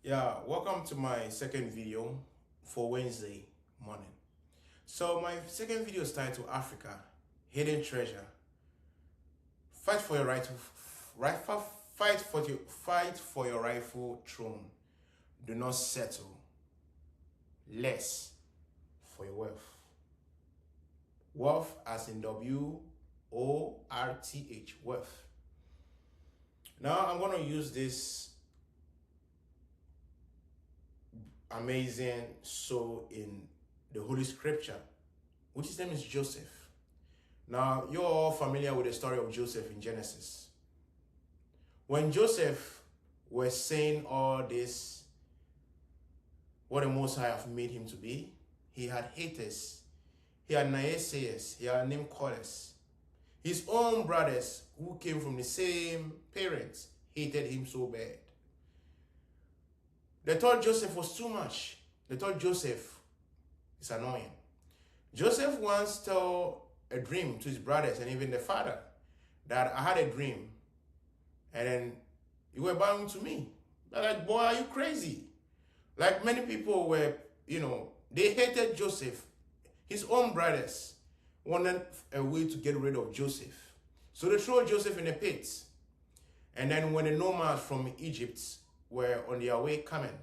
Yeah, welcome to my second video for Wednesday morning. So my second video is titled Africa, Hidden Treasure. Fight for your fight for your rightful throne. Do not settle less for your wealth. Wealth as in W-O-R-T-H, wealth. Now I'm going to use this amazing soul in the Holy Scripture, which his name is Joseph. Now, you're all familiar with the story of Joseph in Genesis. When Joseph was saying all this, what the Most High have made him to be, he had haters, he had naysayers, he had name callers. His own brothers who came from the same parents hated him so bad. They thought Joseph was too much. They thought Joseph is annoying. Joseph once told a dream to his brothers and even the father that I had a dream and then you were bowing to me. They're like, boy, are you crazy? Like many people were, they hated Joseph. His own brothers wanted a way to get rid of Joseph. So they threw Joseph in a pit. And then when the nomads from Egypt were on their way coming,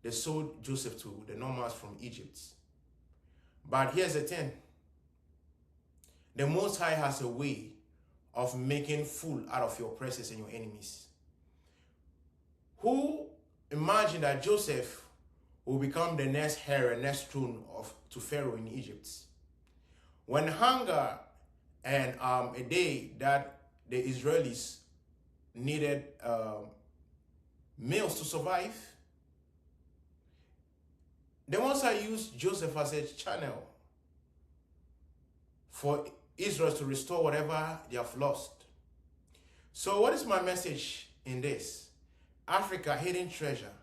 they sold Joseph to the nomads from Egypt. But here's the thing. The Most High has a way of making fool out of your oppressors and your enemies. Who imagined that Joseph will become the next heir and next throne to Pharaoh in Egypt? When hunger and a day that the Israelis needed meals to survive, the Most High used Joseph as a channel for Israel to restore whatever they have lost. So what is my message in this? Africa, hidden treasure.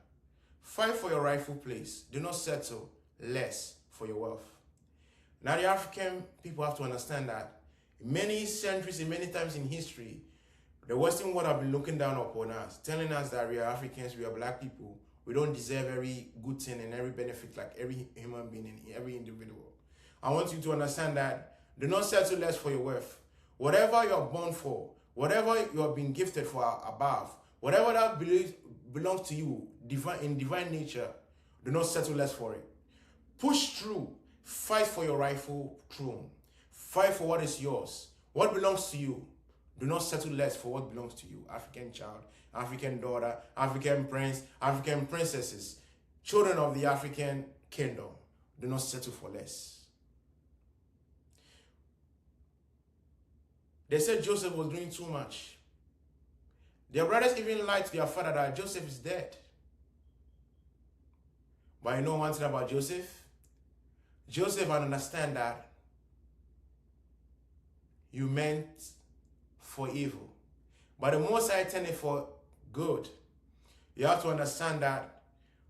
Fight for your rightful place. Do not settle less for your wealth. Now the African people have to understand that many centuries and many times in history, the Western world have been looking down upon us, telling us that we are Africans, we are black people, we don't deserve every good thing and every benefit like every human being and every individual. I want you to understand that do not settle less for your wealth. Whatever you are born for, whatever you have been gifted for above, whatever that belongs to you in divine nature, do not settle less for it. Push through. Fight for your rightful throne. Fight for what is yours. What belongs to you. Do not settle less for what belongs to you. African child, African daughter, African prince, African princesses, children of the African kingdom. Do not settle for less. They said Joseph was doing too much. Their brothers even lied to their father that Joseph is dead. But you know one thing about Joseph? Joseph, I understand that you meant for evil, but the Most High intended for good. You have to understand that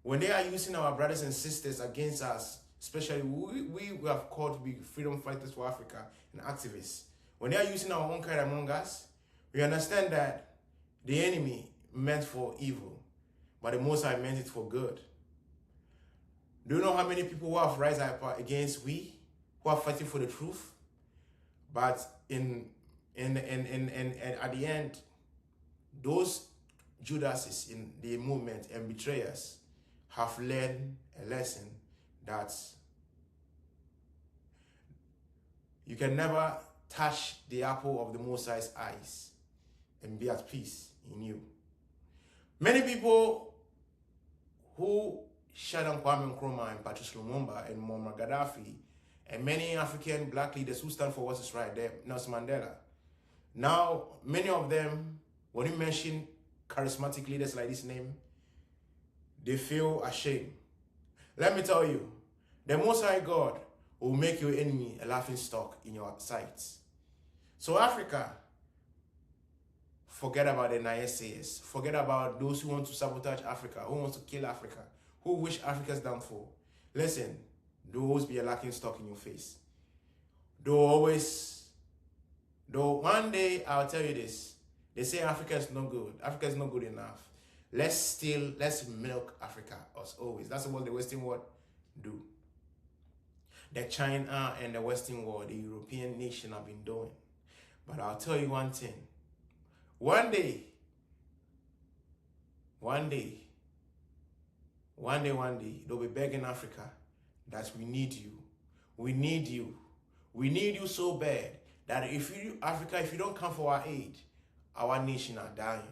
when they are using our brothers and sisters against us, especially we have called to be freedom fighters for Africa and activists, when they are using our own kind among us, we understand that the enemy meant for evil, but the Most High meant it for good. Do you know how many people who have risen up against we, who are fighting for the truth? But at the end, those Judases in the movement and betrayers have learned a lesson that you can never touch the apple of the Most High's eyes and be at peace in you. Many people who shut down Kwame Nkrumah and Patrice Lumumba and Muammar Gaddafi and many African black leaders who stand for what is right there, Nelson Mandela. Now, many of them, when you mention charismatic leaders like this name, they feel ashamed. Let me tell you, the Most High God will make your enemy a laughing stock in your sights. So Africa, forget about the naysayers. Forget about those who want to sabotage Africa, who want to kill Africa, who wish Africa's downfall. Listen, there will always be a laughing stock in your face. Though one day I'll tell you this, they say Africa is not good. Africa is not good enough. Let's steal, let's milk Africa as always. That's what the Western world do. The China and the Western world, the European nation have been doing. But I'll tell you one thing. One day, they'll be begging Africa that we need you. We need you. We need you so bad that if you, Africa, if you don't come for our aid, our nation are dying.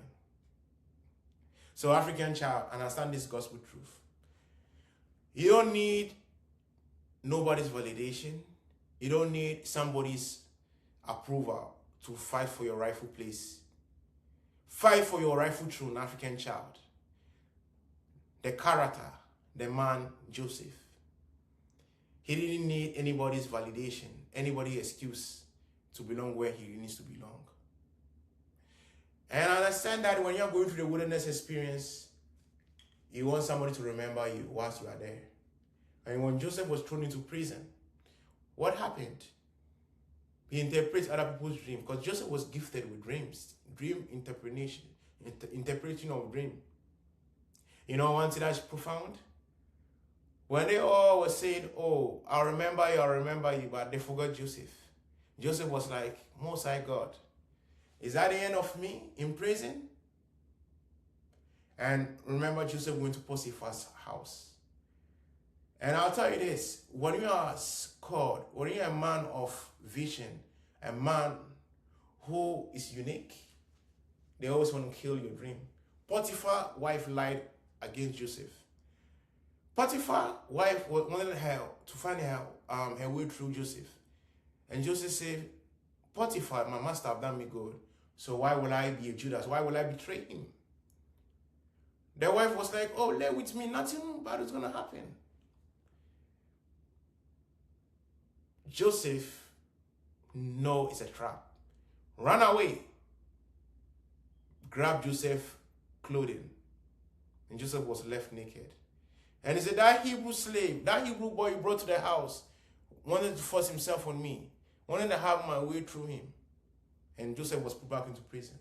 So African child, understand this gospel truth. You don't need nobody's validation. You don't need somebody's approval to fight for your rightful place. Fight for your rightful throne, African child. The character, the man, Joseph. He didn't need anybody's validation, anybody's excuse to belong where he needs to belong. And I understand that when you're going through the wilderness experience, you want somebody to remember you whilst you are there. And when Joseph was thrown into prison, what happened? He interprets other people's dreams, because Joseph was gifted with dreams, dream interpretation, interpreting of dream. You know one thing that's profound? When they all were saying, oh, I'll remember you, but they forgot Joseph. Joseph was like, Most High God, is that the end of me in prison? And remember, Joseph went to Potiphar's house. And I'll tell you this, when you are called, when you're a man of vision, a man who is unique, they always want to kill your dream. Potiphar's wife lied against Joseph. Potiphar's wife wanted her to find her way through Joseph. And Joseph said, Potiphar, my master have done me good. So why will I be a Judas? Why will I betray him? The wife was like, oh, lay with me. Nothing bad is going to happen. Joseph, no, it's a trap. Run away. Grab Joseph's clothing. And Joseph was left naked. And he said, that Hebrew slave, that Hebrew boy you brought to the house, wanted to force himself on me, wanted to have my way through him. And Joseph was put back into prison.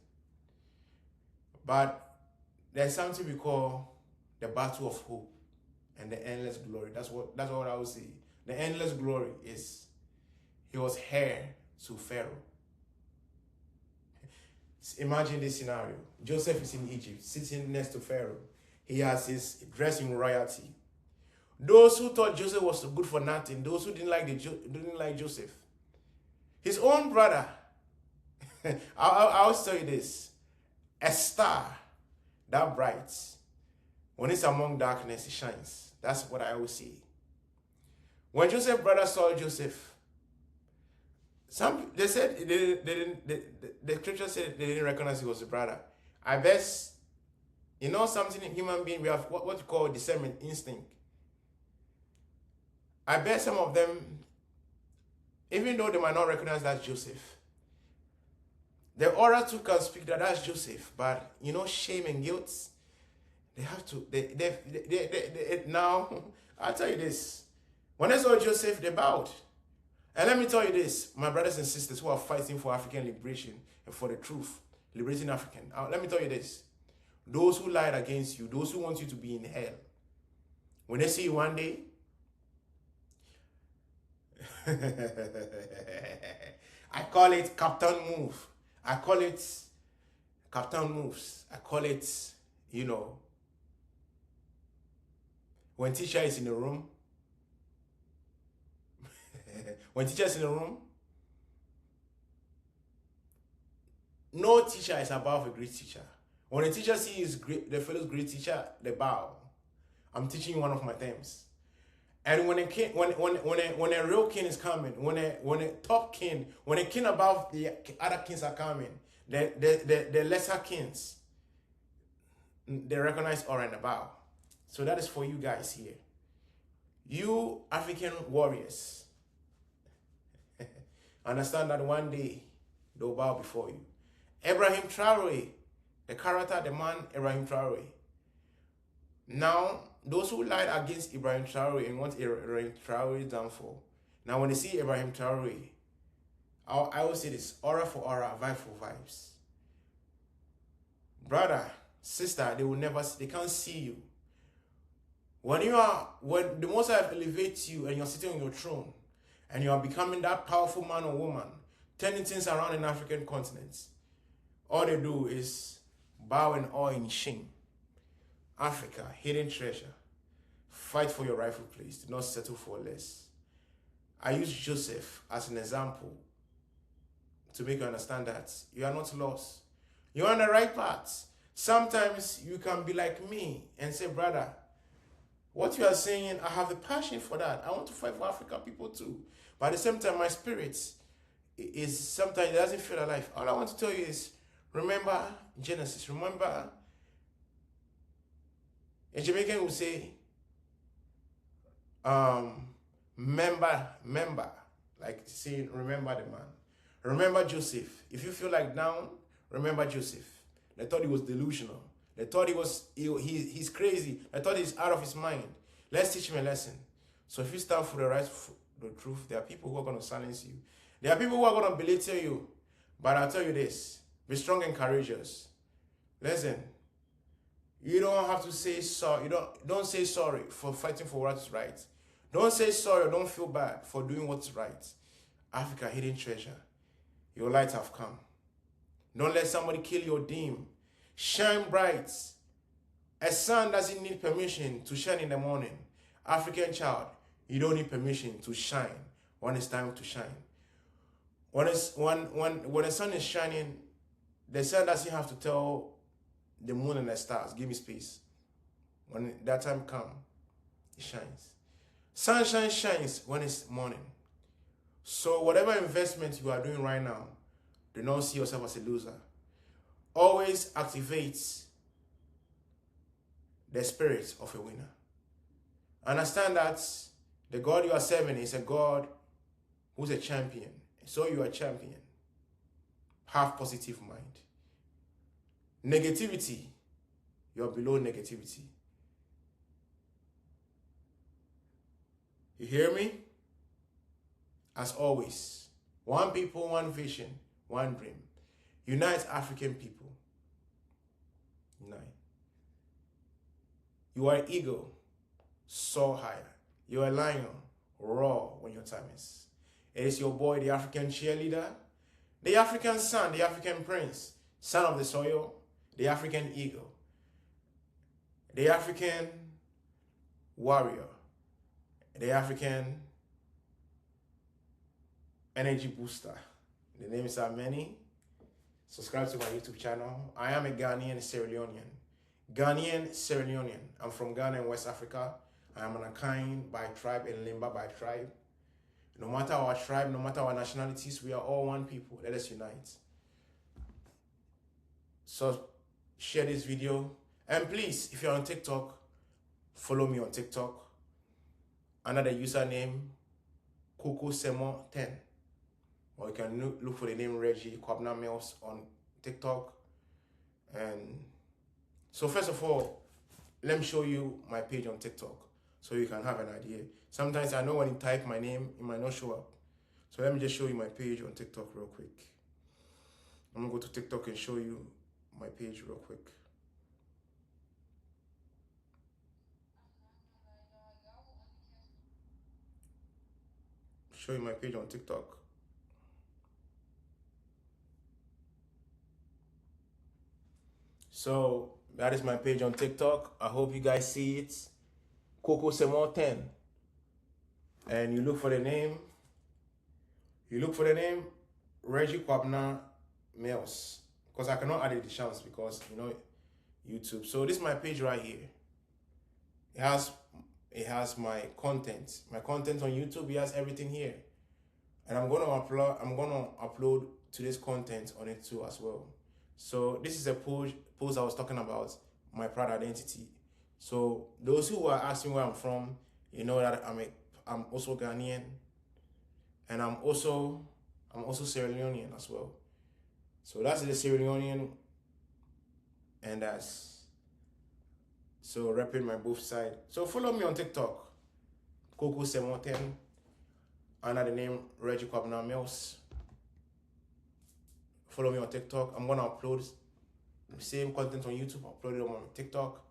But there's something we call the battle of hope and the endless glory. That's what I would say. The endless glory is he was heir to Pharaoh. Imagine this scenario. Joseph is in Egypt, sitting next to Pharaoh. He has his dress in royalty. Those who thought Joseph was good for nothing, those who didn't like Joseph, his own brother. I'll tell you this: a star that bright, when it's among darkness, it shines. That's what I always say. When Joseph's brother saw Joseph, they said the scripture said they didn't recognize he was a brother. I guess, you know something in human being, we have what you call discernment instinct. I bet some of them, even though they might not recognize that's Joseph, the aura too can speak that that's Joseph, but you know, shame and guilt, they have to, now, I'll tell you this, when they saw Joseph, they bowed. And let me tell you this, my brothers and sisters who are fighting for African liberation and for the truth, liberating African, let me tell you this, those who lied against you, those who want you to be in hell, when they see you one day, I call it Captain Move. I call it Captain Moves. I call it, you know, when teacher is in the room, when teacher is in the room, no teacher is above a great teacher. When a teacher sees the fellow's great teacher, they bow. I'm teaching you one of my terms. And when a real king is coming, when a top king, when a king above the other kings are coming, the lesser kings, they recognize aura and bow. So that is for you guys here. You African warriors, understand that one day they'll bow before you. Ibrahim Traore, the character, the man Ibrahim Traore. Now, those who lied against Ibrahim Traore and want Ibrahim Traore's downfall. Now, when they see Ibrahim Traore, I will say this: aura for aura, vibe for vibes. Brother, sister, they can't see you. When the Most High elevates you and you're sitting on your throne and you are becoming that powerful man or woman, turning things around in African continents, all they do is bow and awe in shame. Africa, hidden treasure. Fight for your rightful place. Do not settle for less. I use Joseph as an example to make you understand that you are not lost. You're on the right path. Sometimes you can be like me and say, brother, what you are saying, I have the passion for that. I want to fight for African people too. But at the same time, my spirit is sometimes it doesn't feel alive. All I want to tell you is, remember Genesis. Remember, in Jamaican we say, member, like saying, remember the man. Remember Joseph. If you feel like down, remember Joseph. They thought he was delusional. They thought he's crazy. They thought he's out of his mind. Let's teach him a lesson. So if you stand for the truth, there are people who are going to silence you. There are people who are going to belittle you. But I'll tell you this. Be strong and courageous. Listen. You don't have to say sorry. Don't say sorry for fighting for what's right. Don't say sorry or don't feel bad for doing what's right. Africa, hidden treasure. Your light have come. Don't let somebody kill your dream. Shine bright. A sun doesn't need permission to shine in the morning. African child, you don't need permission to shine when it's time to shine. When the sun is shining, the sun doesn't have to tell the moon and the stars, give me space. When that time comes, it shines. Sunshine shines when it's morning. So whatever investment you are doing right now, do not see yourself as a loser. Always activate the spirit of a winner. Understand that the God you are serving is a God who's a champion. So you are a champion. Have positive mind. Negativity, you're below negativity. You hear me? As always, one people, one vision, one dream. Unite African people. Unite. You are an eagle, soar higher. You are a lion, roar when your time is. It is your boy, the African cheerleader, the African son, the African prince, son of the soil, the African eagle, the African warrior, the African energy booster. The names are many. Subscribe to my YouTube channel. I am a Ghanaian Sierra Leonean. Ghanaian Sierra Leonean. I'm from Ghana in West Africa. I am an Akain by tribe and Limba by tribe. No matter our tribe, no matter our nationalities, we are all one people. Let us unite. So share this video. And please, if you're on TikTok, follow me on TikTok. Under the username Kwabena10. Or you can look for the name Reggie Kwabena on TikTok. And so first of all, let me show you my page on TikTok so you can have an idea. Sometimes I know when you type my name, it might not show up. So let me just show you my page on TikTok real quick. I'm gonna go to TikTok and show you my page real quick. Show you my page on TikTok. So that is my page on TikTok. I hope you guys see it. Kwabena10. And you look for the name. You look for the name Reggie Kwabena Mills. Because I cannot add the Deschamps because YouTube. So this is my page right here. It has my content. My content on YouTube, it has everything here. And I'm gonna upload today's content on it too as well. So this is a post I was talking about, my proud identity. So those who are asking where I'm from, you know that I'm also Ghanaian, and I'm also Sierra Leonean as well. So that's the Sierra Leonean, and that's so repping my both side. So follow me on TikTok, Kwabena10, under the name Reggie Kwabena Mills. Follow me on TikTok. I'm gonna upload same content on YouTube, uploaded on TikTok.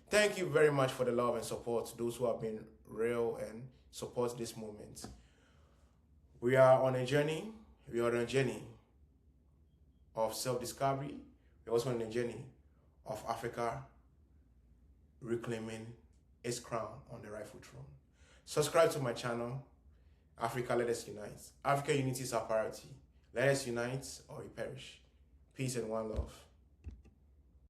Thank you very much for the love and support to those who have been real and support this movement. We are on a journey. We are on a journey of self-discovery. We're also on a journey of Africa reclaiming its crown on the rightful throne. Subscribe to my channel, Africa, let us unite. Africa unity is our priority. Let us unite or we perish. Peace and one love.